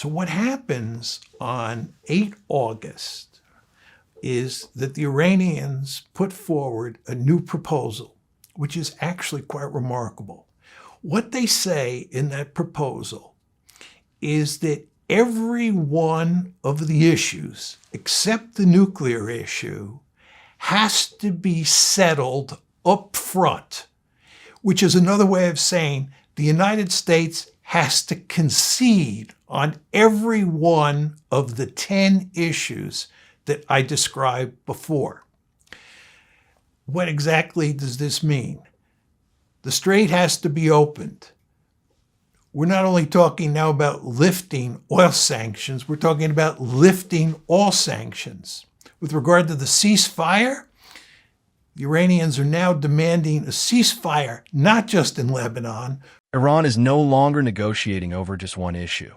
So what happens on 8 August is that the Iranians put forward a new proposal, which is actually quite remarkable. What they say in that proposal is that every one of the issues, except the nuclear issue, has to be settled up front, which is another way of saying the United States has to concede on every one of the 10 issues that I described before. What exactly does this mean? The strait has to be opened. We're not only talking now about lifting oil sanctions, we're talking about lifting all sanctions. With regard to the ceasefire, the Iranians are now demanding a ceasefire, not just in Lebanon. Iran is no longer negotiating over just one issue.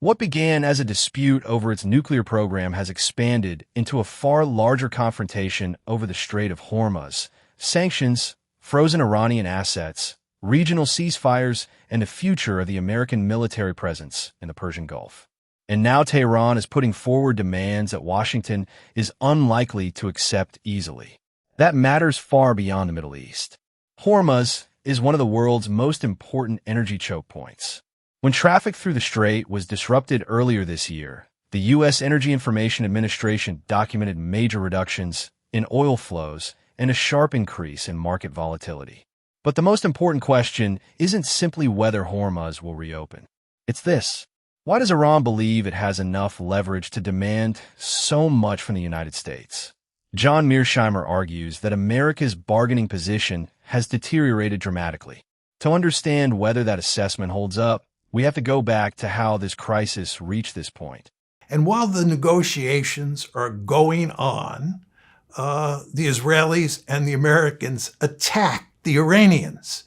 What began as a dispute over its nuclear program has expanded into a far larger confrontation over the Strait of Hormuz, sanctions, frozen Iranian assets, regional ceasefires, and the future of the American military presence in the Persian Gulf. And now Tehran is putting forward demands that Washington is unlikely to accept easily. That matters far beyond the Middle East. Hormuz is one of the world's most important energy choke points. When traffic through the strait was disrupted earlier this year, the U.S. Energy Information Administration documented major reductions in oil flows and a sharp increase in market volatility. But the most important question isn't simply whether Hormuz will reopen. It's this: why does Iran believe it has enough leverage to demand so much from the United States? John Mearsheimer argues that America's bargaining position has deteriorated dramatically. To understand whether that assessment holds up, we have to go back to how this crisis reached this point. And while the negotiations are going on, the Israelis and the Americans attack the Iranians.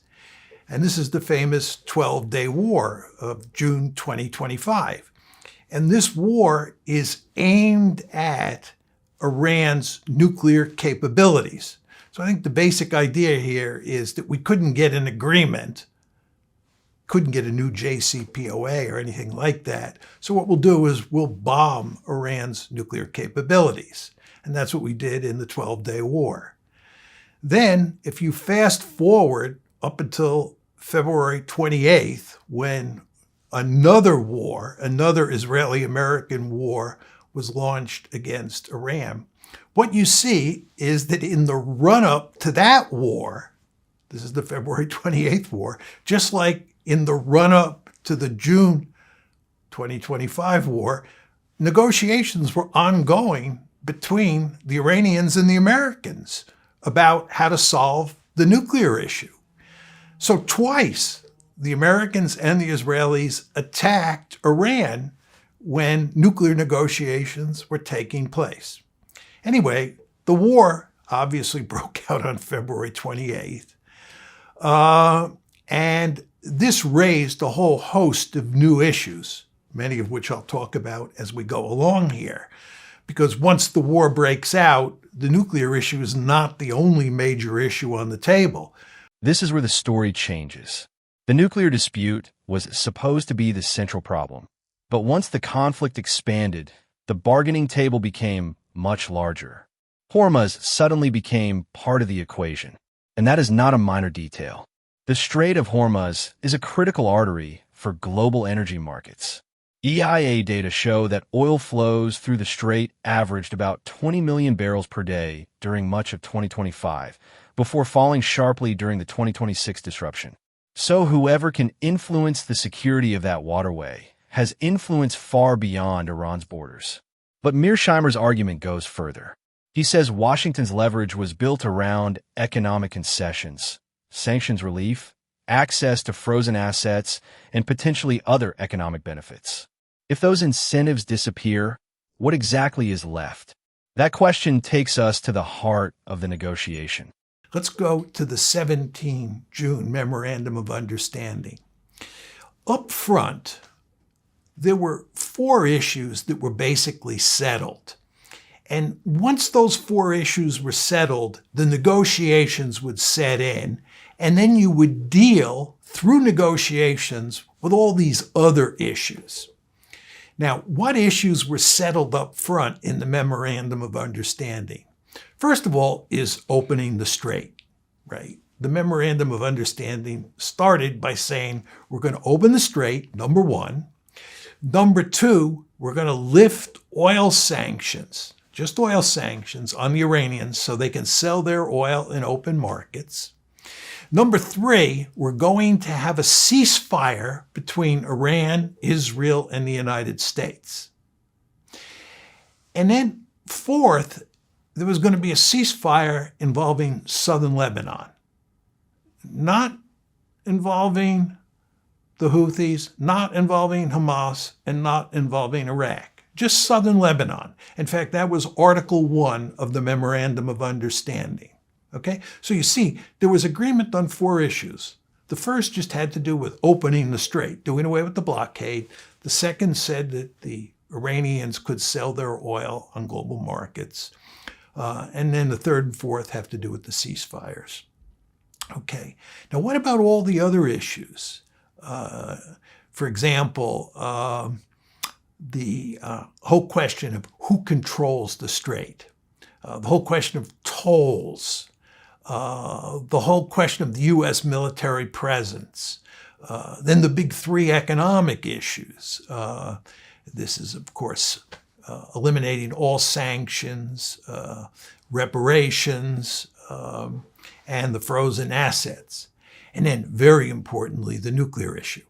And this is the famous 12-day war of June 2025. And this war is aimed at Iran's nuclear capabilities. So I think the basic idea here is that we couldn't get an agreement, couldn't get a new JCPOA or anything like that. So what we'll do is we'll bomb Iran's nuclear capabilities. And that's what we did in the 12-day war. Then, if you fast forward up until February 28th, when another war, another Israeli-American war, was launched against Iran, what you see is that in the run-up to that war, this is the February 28th war, just like in the run-up to the June 2025 war, negotiations were ongoing between the Iranians and the Americans about how to solve the nuclear issue. So twice, the Americans and the Israelis attacked Iran when nuclear negotiations were taking place. Anyway, the war obviously broke out on February 28th. And this raised a whole host of new issues, many of which I'll talk about as we go along here. Because once the war breaks out, the nuclear issue is not the only major issue on the table. This is where the story changes. The nuclear dispute was supposed to be the central problem. But once the conflict expanded, the bargaining table became much larger. Hormuz suddenly became part of the equation. And that is not a minor detail. The Strait of Hormuz is a critical artery for global energy markets. EIA data show that oil flows through the strait averaged about 20 million barrels per day during much of 2025, before falling sharply during the 2026 disruption. So whoever can influence the security of that waterway has influence far beyond Iran's borders. But Mearsheimer's argument goes further. He says Washington's leverage was built around economic concessions, sanctions relief, access to frozen assets, and potentially other economic benefits. If those incentives disappear, what exactly is left? That question takes us to the heart of the negotiation. Let's go to the 17 June Memorandum of Understanding. Up front, there were 4 issues that were basically settled. And once those 4 issues were settled, the negotiations would set in, and then you would deal through negotiations with all these other issues. Now, what issues were settled up front in the Memorandum of Understanding? First of all is opening the strait, right? The Memorandum of Understanding started by saying we're going to open the strait, number one. Number two, we're going to lift oil sanctions, just oil sanctions on the Iranians so they can sell their oil in open markets. Number three, we're going to have a ceasefire between Iran, Israel, and the United States. And then fourth, there was going to be a ceasefire involving southern Lebanon, not involving the Houthis, not involving Hamas, and not involving Iraq, just southern Lebanon. In fact, that was Article 1 of the Memorandum of Understanding. Okay, so you see, there was agreement on four issues. The first just had to do with opening the strait, doing away with the blockade. The second said that the Iranians could sell their oil on global markets. And then the third and fourth have to do with the ceasefires. Okay, now what about all the other issues? For example, the whole question of who controls the strait, the whole question of tolls, the whole question of the U.S. military presence, then the big three economic issues. This is, of course, eliminating all sanctions, reparations, and the frozen assets. And then, very importantly, the nuclear issue.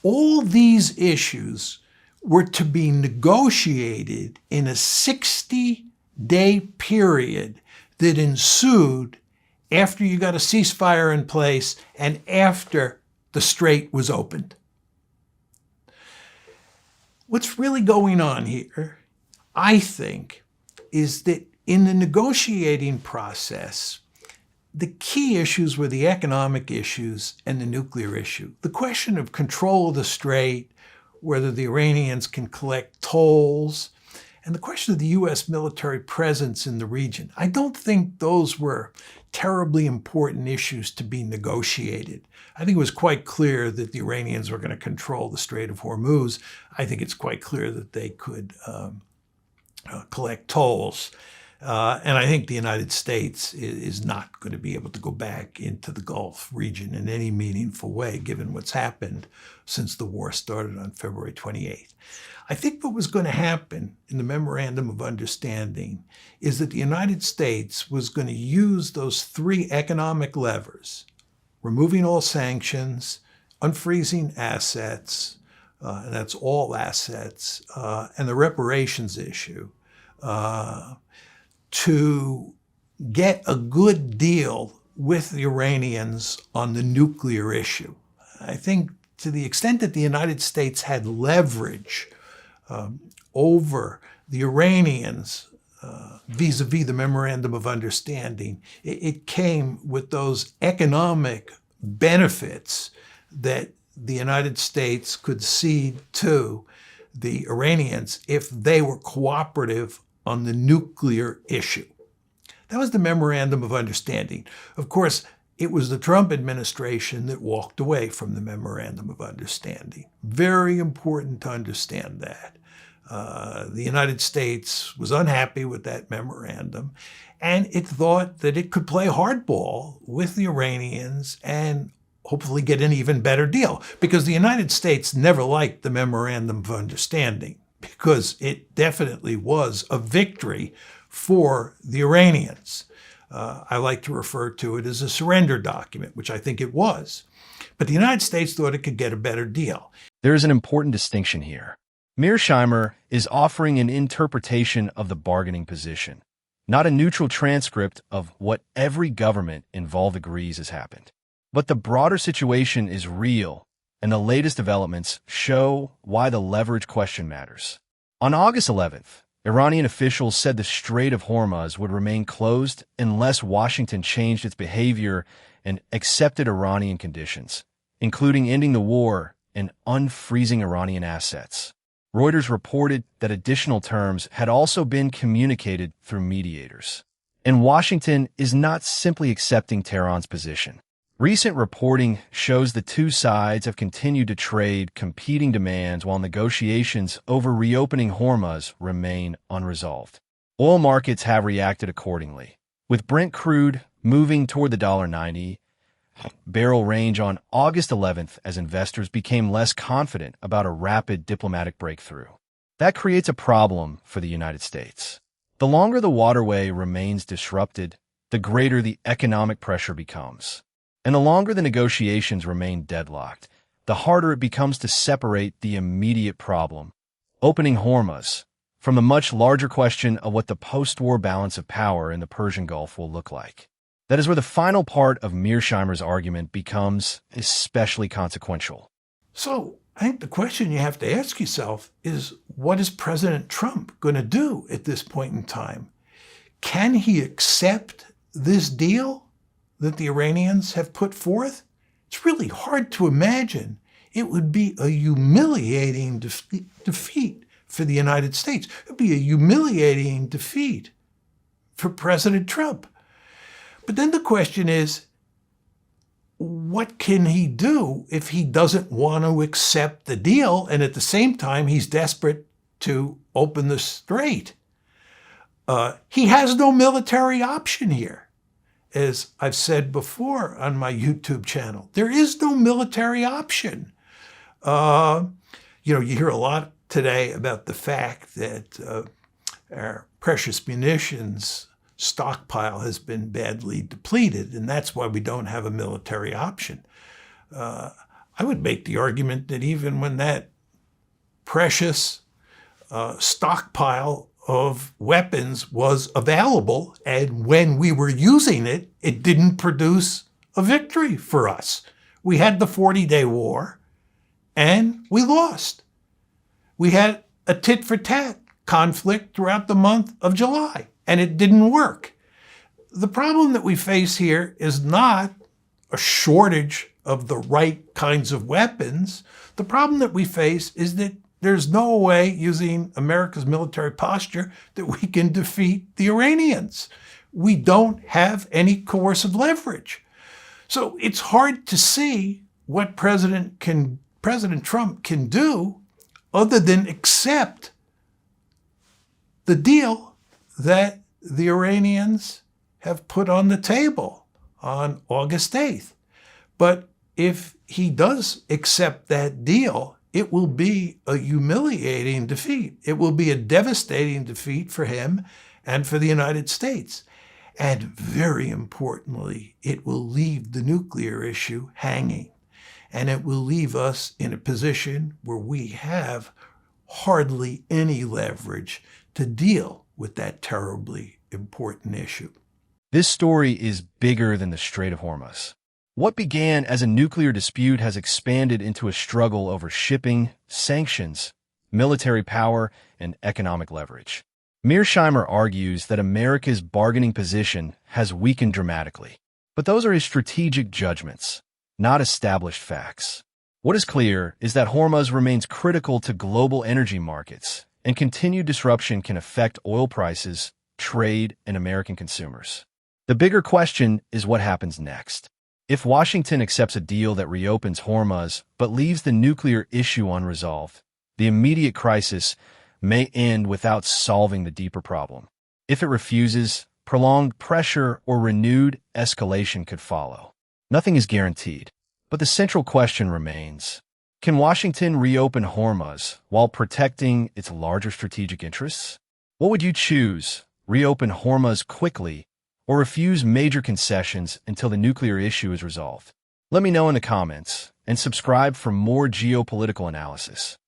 All these issues were to be negotiated in a 60-day period that ensued after you got a ceasefire in place and after the strait was opened. What's really going on here, I think, is that in the negotiating process, the key issues were the economic issues and the nuclear issue. The question of control of the strait, whether the Iranians can collect tolls, and the question of the U.S. military presence in the region. I don't think those were terribly important issues to be negotiated. I think it was quite clear that the Iranians were going to control the Strait of Hormuz. I think it's quite clear that they could collect tolls. And I think the United States is not going to be able to go back into the Gulf region in any meaningful way, given what's happened since the war started on February 28th. I think what was going to happen in the Memorandum of Understanding is that the United States was going to use those three economic levers, removing all sanctions, unfreezing assets, and that's all assets, and the reparations issue, to get a good deal with the Iranians on the nuclear issue. I think to the extent that the United States had leverage over the Iranians vis-a-vis the Memorandum of Understanding, it came with those economic benefits that the United States could cede to the Iranians if they were cooperative on the nuclear issue. That was the Memorandum of Understanding. Of course, it was the Trump administration that walked away from the Memorandum of Understanding. Very important to understand that. The United States was unhappy with that memorandum, and it thought that it could play hardball with the Iranians and hopefully get an even better deal, because the United States never liked the Memorandum of Understanding, because it definitely was a victory for the Iranians. I like to refer to it as a surrender document, which I think it was. But the United States thought it could get a better deal. There is an important distinction here. Mearsheimer is offering an interpretation of the bargaining position, not a neutral transcript of what every government involved agrees has happened. But the broader situation is real, and the latest developments show why the leverage question matters. On August 11th, Iranian officials said the Strait of Hormuz would remain closed unless Washington changed its behavior and accepted Iranian conditions, including ending the war and unfreezing Iranian assets. Reuters reported that additional terms had also been communicated through mediators. And Washington is not simply accepting Tehran's position. Recent reporting shows the two sides have continued to trade competing demands while negotiations over reopening Hormuz remain unresolved. Oil markets have reacted accordingly, with Brent crude moving toward the $90 barrel range on August 11th as investors became less confident about a rapid diplomatic breakthrough. That creates a problem for the United States. The longer the waterway remains disrupted, the greater the economic pressure becomes. And the longer the negotiations remain deadlocked, the harder it becomes to separate the immediate problem, opening Hormuz, from the much larger question of what the post-war balance of power in the Persian Gulf will look like. That is where the final part of Mearsheimer's argument becomes especially consequential. So I think the question you have to ask yourself is, what is President Trump going to do at this point in time? Can he accept this deal that the Iranians have put forth? It's really hard to imagine. It would be a humiliating defeat for the United States. It would be a humiliating defeat for President Trump. But then the question is, what can he do if he doesn't want to accept the deal and at the same time he's desperate to open the strait? He has no military option here. As I've said before on my YouTube channel, there is no military option. You hear a lot today about the fact that our precious munitions stockpile has been badly depleted, and that's why we don't have a military option. I would make the argument that even when that precious stockpile of weapons was available, and when we were using it, it didn't produce a victory for us. We had the 40-day war, and we lost. We had a tit-for-tat conflict throughout the month of July, and it didn't work. The problem that we face here is not a shortage of the right kinds of weapons. The problem that we face is that there's no way, using America's military posture, that we can defeat the Iranians. We don't have any coercive leverage. So it's hard to see what President Trump can do other than accept the deal that the Iranians have put on the table on August 8th. But if he does accept that deal, it will be a humiliating defeat. It will be a devastating defeat for him and for the United States. And very importantly, it will leave the nuclear issue hanging. And it will leave us in a position where we have hardly any leverage to deal with that terribly important issue. This story is bigger than the Strait of Hormuz. What began as a nuclear dispute has expanded into a struggle over shipping, sanctions, military power, and economic leverage. Mearsheimer argues that America's bargaining position has weakened dramatically, but those are his strategic judgments, not established facts. What is clear is that Hormuz remains critical to global energy markets, and continued disruption can affect oil prices, trade, and American consumers. The bigger question is what happens next. If Washington accepts a deal that reopens Hormuz but leaves the nuclear issue unresolved, the immediate crisis may end without solving the deeper problem. If it refuses, prolonged pressure or renewed escalation could follow. Nothing is guaranteed, but the central question remains: can Washington reopen Hormuz while protecting its larger strategic interests? What would you choose? Reopen Hormuz quickly or refuse major concessions until the nuclear issue is resolved? Let me know in the comments and subscribe for more geopolitical analysis.